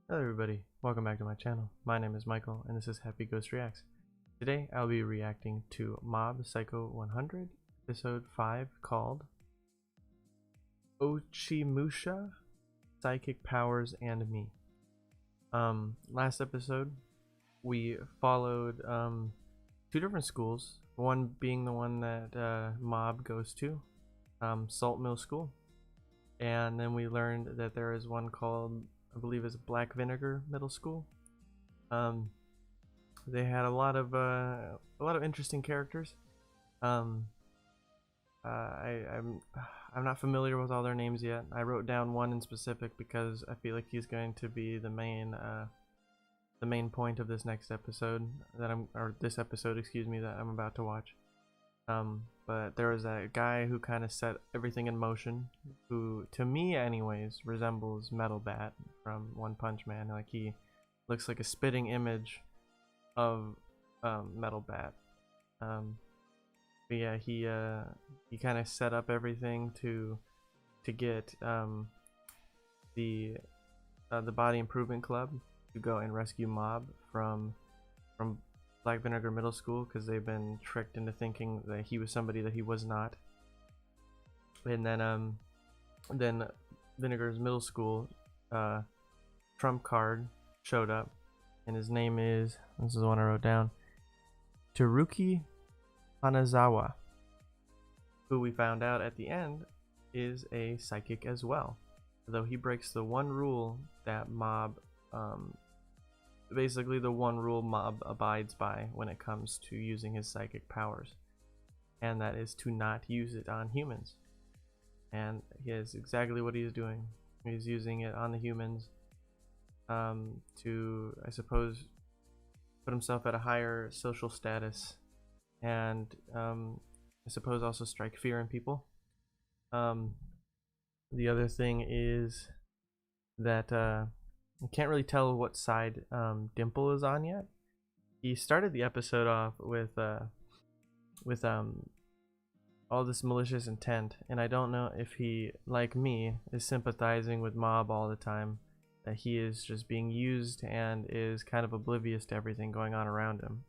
Hello everybody, welcome back to my channel. My name is Michael and this is Happy Ghost Reacts. Today I'll be reacting to Mob Psycho 100, episode 5 called OCHIMUSHA, Psychic Powers and Me. Last episode we followed two different schools, one being the one that Mob goes to, Salt Mill School, and then we learned that there is one called, I believe, is Black Vinegar Middle School. They had a lot of interesting characters. I'm not familiar with all their names yet. I wrote down one in specific because I feel like he's going to be the main point of this next episode this episode, excuse me, that I'm about to watch. But there was a guy who kind of set everything in motion, who, to me anyways, resembles Metal Bat from One Punch Man. Like, he looks like a spitting image of Metal Bat. But yeah, he kind of set up everything to get the Body Improvement Club to go and rescue Mob from Black Vinegar Middle School, because they've been tricked into thinking that he was somebody that he was not. And then Vinegar's middle school trump card showed up, and his name is, this is the one I wrote down, Teruki Hanazawa, who we found out at the end is a psychic as well, though he breaks the one rule that Mob basically the one rule Mob abides by when it comes to using his psychic powers, and that is to not use it on humans. And he is exactly what he's doing. He's using it on the humans to, I suppose, put himself at a higher social status, and I suppose also strike fear in people. The other thing is that I can't really tell what side Dimple is on yet. He started the episode off with all this malicious intent, and I don't know if he, like me, is sympathizing with Mob all the time, that he is just being used and is kind of oblivious to everything going on around him.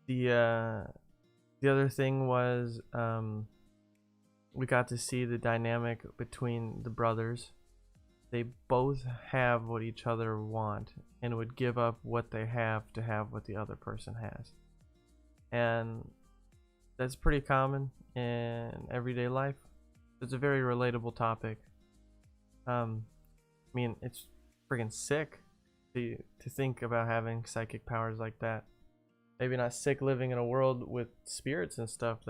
The other thing was we got to see the dynamic between the brothers. They both have what each other want and would give up what they have to have what the other person has. And that's pretty common in everyday life. It's a very relatable topic. I mean, it's friggin' sick to think about having psychic powers like that. Maybe not sick living in a world with spirits and stuff,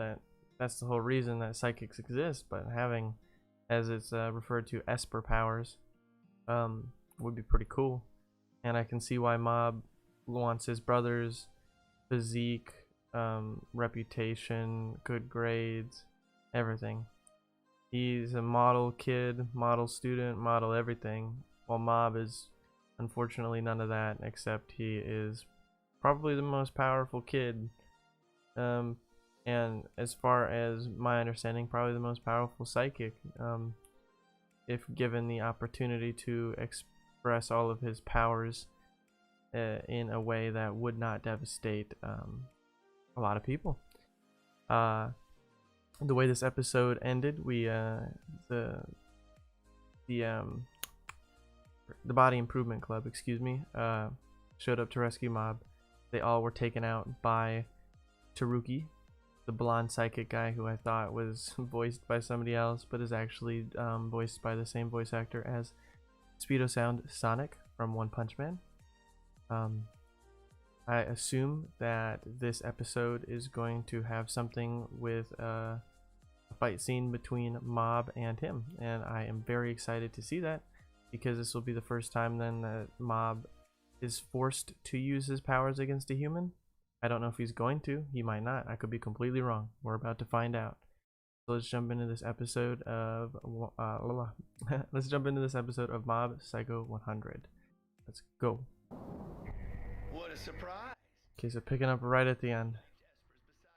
that's the whole reason that psychics exist, but having, as it's referred to, Esper powers would be pretty cool. And I can see why Mob wants his brother's physique, reputation, good grades, everything. He's a model kid, model student, model everything, while Mob is unfortunately none of that, except he is probably the most powerful kid, and as far as my understanding, probably the most powerful psychic, if given the opportunity to express all of his powers in a way that would not devastate a lot of people. The way this episode ended, we the Body Improvement Club, excuse me, showed up to rescue Mob. They all were taken out by Teruki, the blonde psychic guy who I thought was voiced by somebody else, but is actually voiced by the same voice actor as Speedo Sound Sonic from One Punch Man. I assume that this episode is going to have something with a fight scene between Mob and him, and I am very excited to see that, because this will be the first time then that Mob is forced to use his powers against a human. I don't know if he's going to. He might not. I could be completely wrong. We're about to find out. So let's jump into this episode of let's jump into this episode of Mob Psycho 100. Let's go. What a surprise! Okay, so picking up right at the end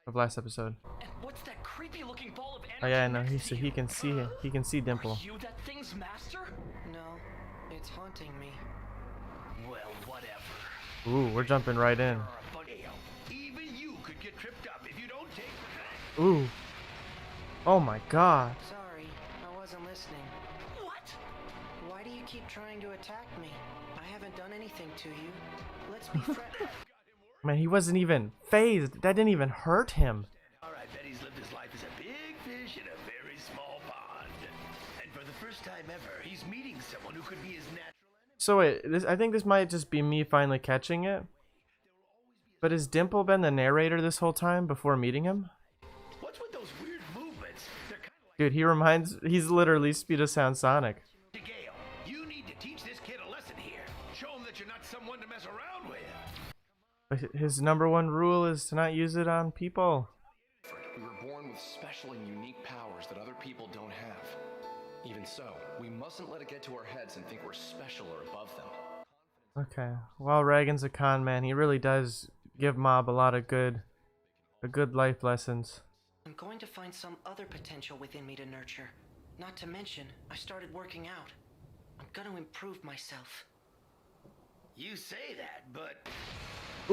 of last episode. And what's that creepy looking ball of energy. Oh yeah, I know. next to He you. can see it. He can see Dimple. Are you that thing's master? No, it's haunting me. Well, whatever. Ooh, we're jumping right in. But even you could get tripped up if you don't take the Ooh. Oh my God. Sorry, I wasn't listening. What? Why do you keep trying to attack me? I haven't done anything to you. Let's be friends. Man, he wasn't even phased. That didn't even hurt him. All right, Betty's lived his life as a big fish in a very small pond. And for the first time ever, he's meeting someone who could be his natural enemy. So wait, I think this might just be me finally catching it. But has Dimple been the narrator this whole time before meeting him? What's with those weird movements? They're kind of Dude, he's literally Speed of Sound Sonic. like Gale. You need to teach this kid a lesson here. Show him that you're not someone to mess around with. But his #1 rule is to not use it on people. We were born with special and unique powers that other people don't have. Even so, we mustn't let it get to our heads and think we're special or above them. Okay. Well, Reagan's a con man. He really does give Mob a lot of good life lessons. I'm going to find some other potential within me to nurture. Not to mention, I started working out. I'm gonna improve myself. You say that, but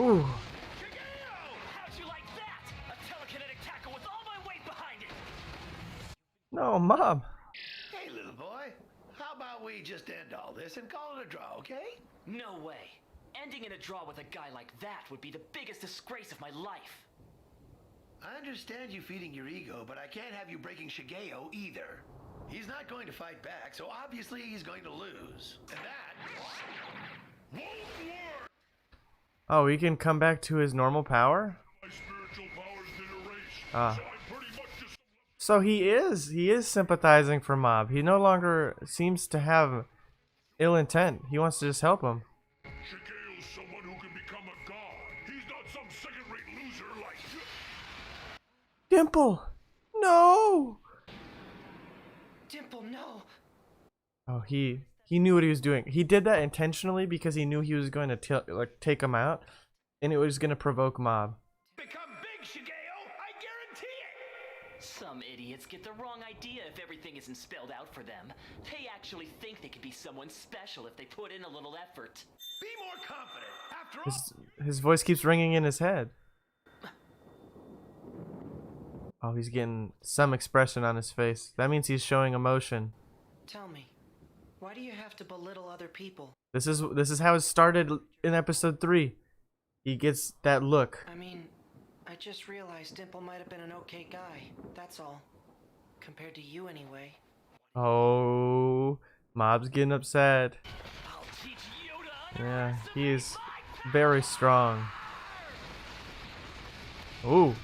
Ooh. How'd you like that? A telekinetic tackle with all my weight behind it. No, Mob. hey, little boy, how about we just end all this and call it a draw, okay? No way. Ending in a draw with a guy like that would be the biggest disgrace of my life. I understand you feeding your ego, but I can't have you breaking Shigeo either. He's not going to fight back, so obviously he's going to lose. And that won't work! Oh, he can come back to his normal power? My spiritual powers been erased, Ah. so I'm pretty much just So he is sympathizing for Mob. He no longer seems to have ill intent. He wants to just help him. Shigeo's someone who can become a god. He's not some second-rate loser like you. Dimple! No! Dimple, no! Oh, he knew what he was doing. He did that intentionally because he knew he was going to take him out, and it was going to provoke Mob. Become big, Shigeo! I guarantee it! Some idiots get the wrong idea if everything isn't spelled out for them. They actually think they could be someone special if they put in a little effort. Be more confident. After all, His voice keeps ringing in his head. Oh, he's getting some expression on his face. That means he's showing emotion. Tell me, why do you have to belittle other people? This is how it started in episode 3. He gets that look. I mean, I just realized Dimple might have been an okay guy, that's all. Compared to you anyway. Oh, Mob's getting upset. I'll teach you to Yeah, underestimate he is my very strong. Ooh.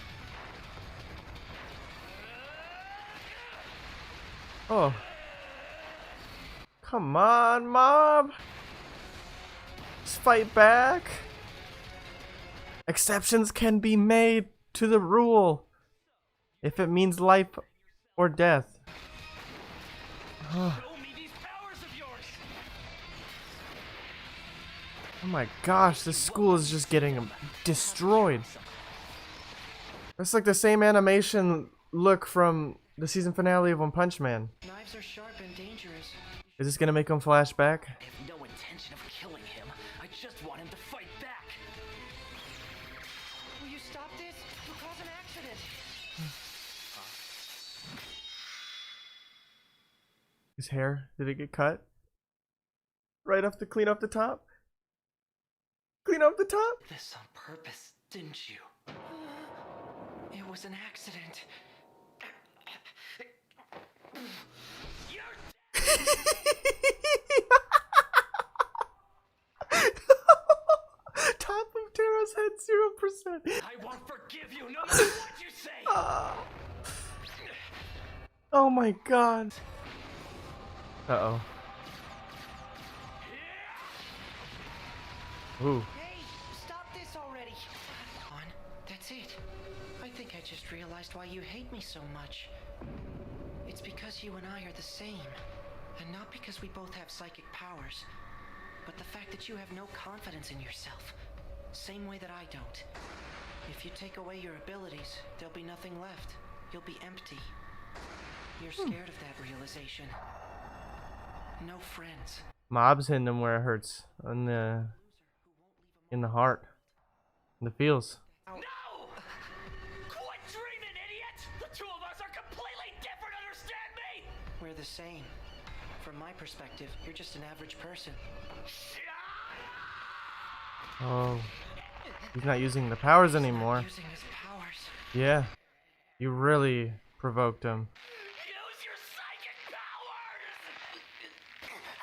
Oh. Come on, Mob. Let's fight back. Exceptions can be made to the rule if it means life or death. Show me these powers of yours. Oh my gosh, this school is just getting destroyed. That's like the same animation look from the season finale of One Punch Man. Knives are sharp and dangerous. Is this gonna make him flash back? I have no intention of killing him. I just want him to fight back. Will you stop this? You'll cause an accident. His hair, did it get cut? Right off the clean off the top? Clean off the top? This on purpose, didn't you? It was an accident. Top of Tara's head, 0%. I won't forgive you no matter what you say. Oh my god. Uh-oh. Ooh. Hey, stop this already. On, that's it. I think I just realized why you hate me so much. It's because you and I are the same. And not because we both have psychic powers. But the fact that you have no confidence in yourself. Same way that I don't. If you take away your abilities, there'll be nothing left. you'll be empty. You're scared of that realization. No friends. Mob's hitting him where it hurts, in the heart, in the feels. No! Quit dreaming, idiot! The two of us are completely different, understand me? We're the same. From my perspective, you're just an average person. Oh, he's not using the powers anymore. Using his powers. Yeah, you really provoked him. Use your psychic powers!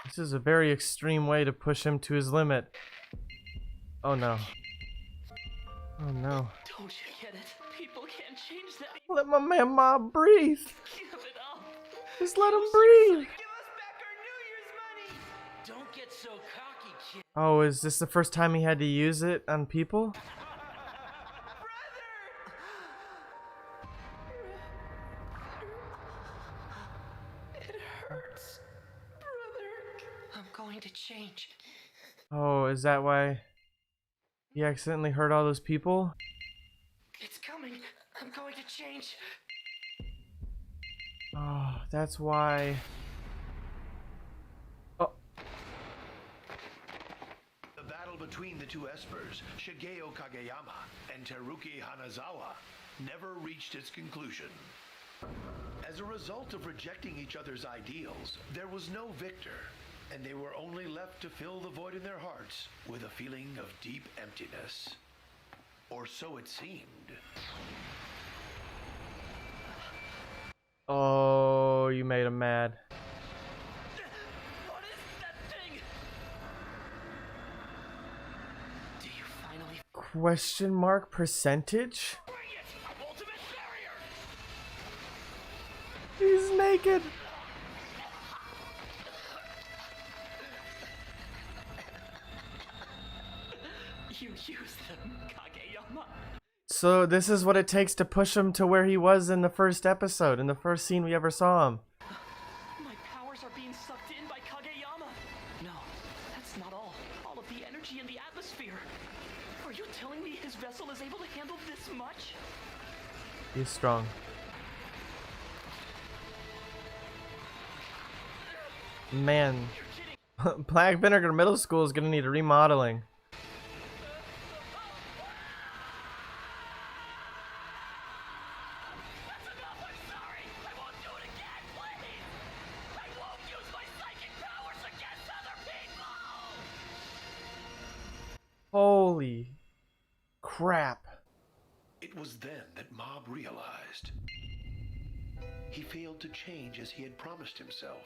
This is a very extreme way to push him to his limit. Oh no. Oh no. Don't you get it? People can't change that. Let my man Mob breathe. Give it up. Just let him breathe. Give us back our New Year's money! Don't get so cocky, kid. Oh, is this the first time he had to use it on people? It hurts, brother. I'm going to change. Oh, is that why he accidentally hurt all those people? It's coming. I'm going to change. Oh, that's why. Oh, The battle between the two espers, Shigeo Kageyama and Teruki Hanazawa, never reached its conclusion. As a result of rejecting each other's ideals, there was no victor, and they were only left to fill the void in their hearts with a feeling of deep emptiness. Or so it seemed. oh, you made him mad. What is that thing? Do you finally... Question mark percentage? Bring it! Ultimate barrier! He's naked. You use them, Kageyama. So this is what it takes to push him to where he was in the first episode, in the first scene we ever saw him. My powers are being sucked in by Kageyama. No, that's not all. All of the energy in the atmosphere. Are you telling me his vessel is able to handle this much? He's strong. Man, Black Vinegar Middle School is gonna need a remodeling. That's enough, I'm sorry! I won't do it again, please! I won't use my psychic powers against other people! Holy crap. It was then that Mob realized. He failed to change as he had promised himself.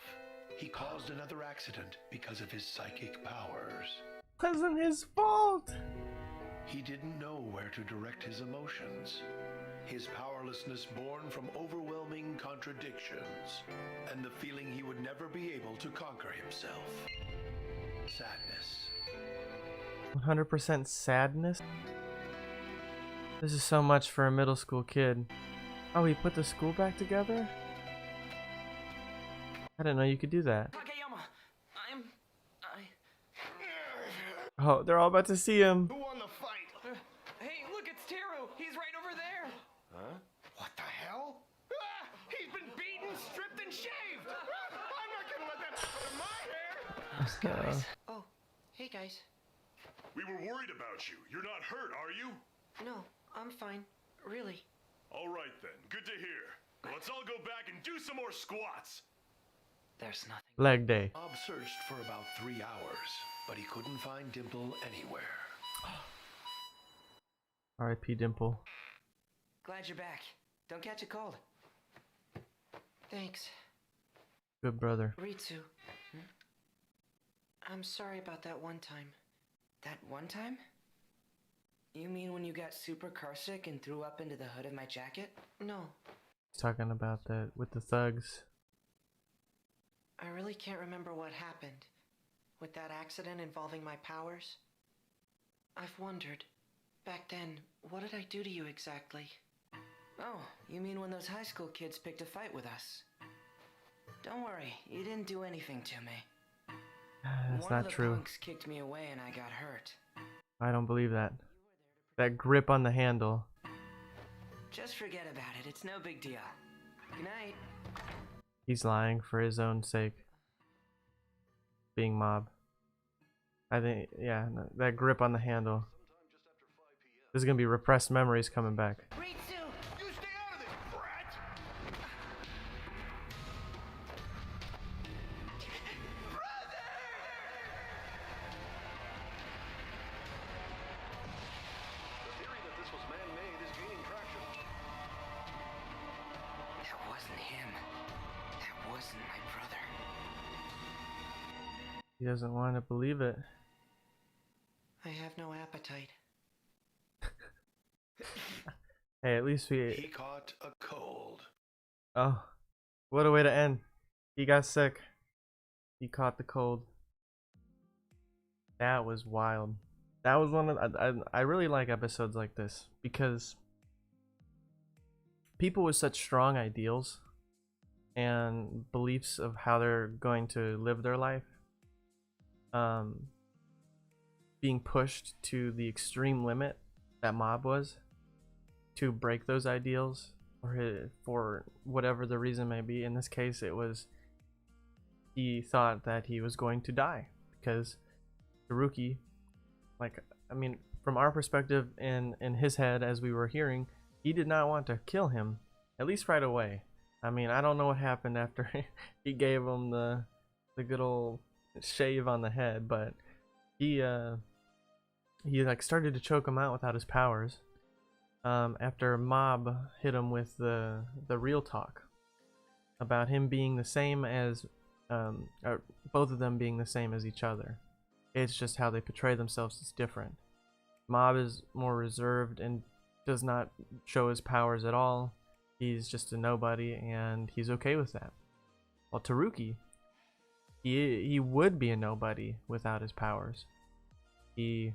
He caused another accident because of his psychic powers. Wasn't his fault. He didn't know where to direct his emotions. His powerlessness born from overwhelming contradictions, and the feeling he would never be able to conquer himself. Sadness. 100% sadness. This is so much for a middle school kid. Oh, he put the school back together? I didn't know you could do that. Kageyama, Oh, they're all about to see him. Who won the fight? Hey, look, it's Teru! He's right over there! Huh? What the hell? Ah, he's been beaten, stripped, and shaved! I'm not gonna let that happen to my hair! Oh, hey guys. We were worried about you. You're not hurt, are you? No, I'm fine. Really. All right then. Good to hear. Let's all go back and do some more squats. There's nothing. Leg day. Bob searched for about 3 hours, but he couldn't find Dimple anywhere. R.I.P. Dimple. Glad you're back. Don't catch a cold. Thanks, Good brother. Ritsu. I'm sorry about that one time. That one time? You mean when you got super carsick and threw up into the hood of my jacket? No, He's talking about that with the thugs. I really can't remember what happened. With that accident involving my powers? I've wondered. Back then, what did I do to you exactly? Oh, you mean when those high school kids picked a fight with us? Don't worry, you didn't do anything to me. That's One not of the true. punks kicked me away and I got hurt. I don't believe that. That grip on the handle. Just forget about it. It's no big deal. Good night. He's lying for his own sake. Being Mob. I think, yeah, that grip on the handle. There's gonna be repressed memories coming back. Ritsu! You stay out of this, brat! The theory that this was man-made is gaining traction. That wasn't him. That wasn't my brother. He doesn't want to believe it. I have no appetite. Hey, at least He we... caught a cold. Oh, what a way to end. He got sick. He caught the cold. That was wild. That was one of... I really like episodes like this because people with such strong ideals and beliefs of how they're going to live their life, being pushed to the extreme limit that Mob was, to break those ideals for whatever the reason may be. In this case, it was he thought that he was going to die because Teruki, like, I mean, from our perspective in his head, as we were hearing, he did not want to kill him, at least right away. I mean, I don't know what happened after he gave him the good old shave on the head, but he like started to choke him out without his powers. After Mob hit him with the real talk about him being the same as, or both of them being the same as each other. It's just how they portray themselves is different. Mob is more reserved and does not show his powers at all. He's just a nobody, and he's okay with that. While Teruki, he would be a nobody without his powers. He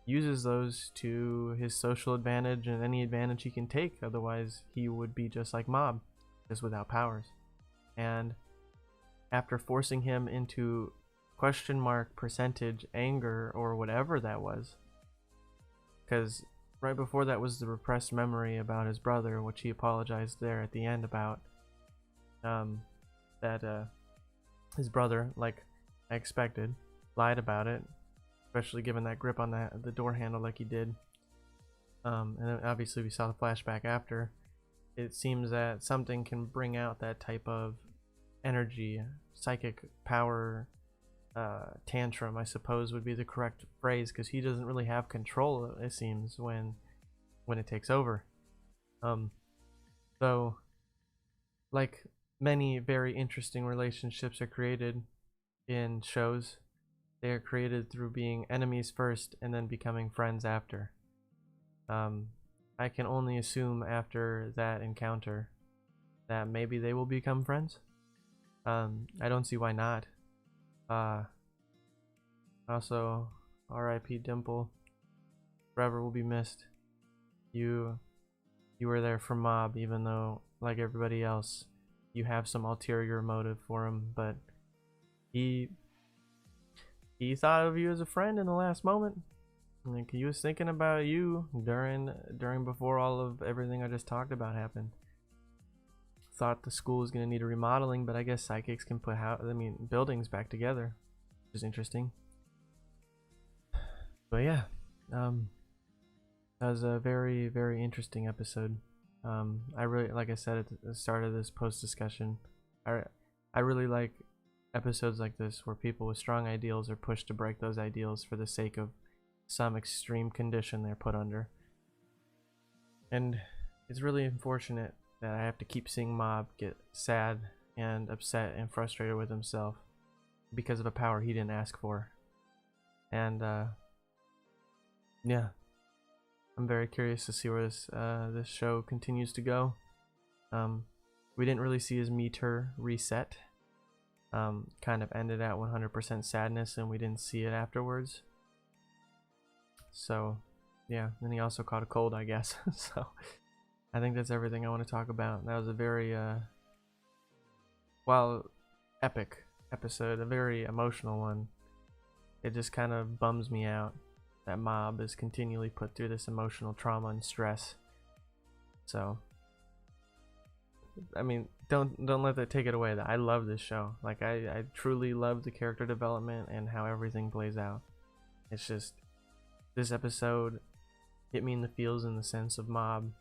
uses those to his social advantage and any advantage he can take. Otherwise, he would be just like Mob, just without powers. And after forcing him into question mark percentage anger or whatever that was, because right before that was the repressed memory about his brother, which he apologized there at the end about, that his brother, like I expected, lied about it, especially given that grip on the door handle like he did. And then obviously we saw the flashback after. It seems that something can bring out that type of energy, psychic power, tantrum, I suppose would be the correct phrase, because he doesn't really have control, it seems, when it takes over. So like many very interesting relationships are created in shows, they are created through being enemies first and then becoming friends after. I can only assume after that encounter that maybe they will become friends. I don't see why not. Also, R.I.P. Dimple. Forever will be missed. You were there for Mob, even though, like everybody else, you have some ulterior motive for him, but he thought of you as a friend in the last moment. Like, he was thinking about you before all of everything I just talked about happened. Thought the school was gonna need a remodeling, but I guess psychics can put buildings back together, which is interesting. But yeah, that was a very, very interesting episode. I really, like I said at the start of this post discussion, I really like episodes like this where people with strong ideals are pushed to break those ideals for the sake of some extreme condition they're put under. And it's really unfortunate that I have to keep seeing Mob get sad and upset and frustrated with himself because of a power he didn't ask for. And yeah, I'm very curious to see where this show continues to go. We didn't really see his meter reset. Kind of ended at 100% sadness, and we didn't see it afterwards. So yeah, and he also caught a cold, I guess. So I think that's everything I want to talk about. That was a very epic episode, a very emotional one. It just kind of bums me out that Mob is continually put through this emotional trauma and stress. So I mean, don't let that take it away. That I love this show. Like I truly love the character development and how everything plays out. It's just this episode hit me in the feels in the sense of Mob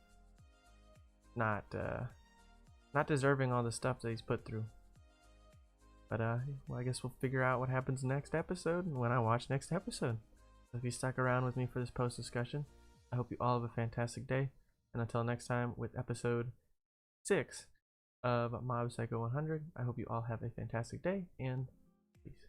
not deserving all the stuff that he's put through. But well, I guess we'll figure out what happens next episode when I watch next episode. So if you stuck around with me for this post discussion, I hope you all have a fantastic day. And until next time with episode 6 of Mob Psycho 100, I hope you all have a fantastic day and peace.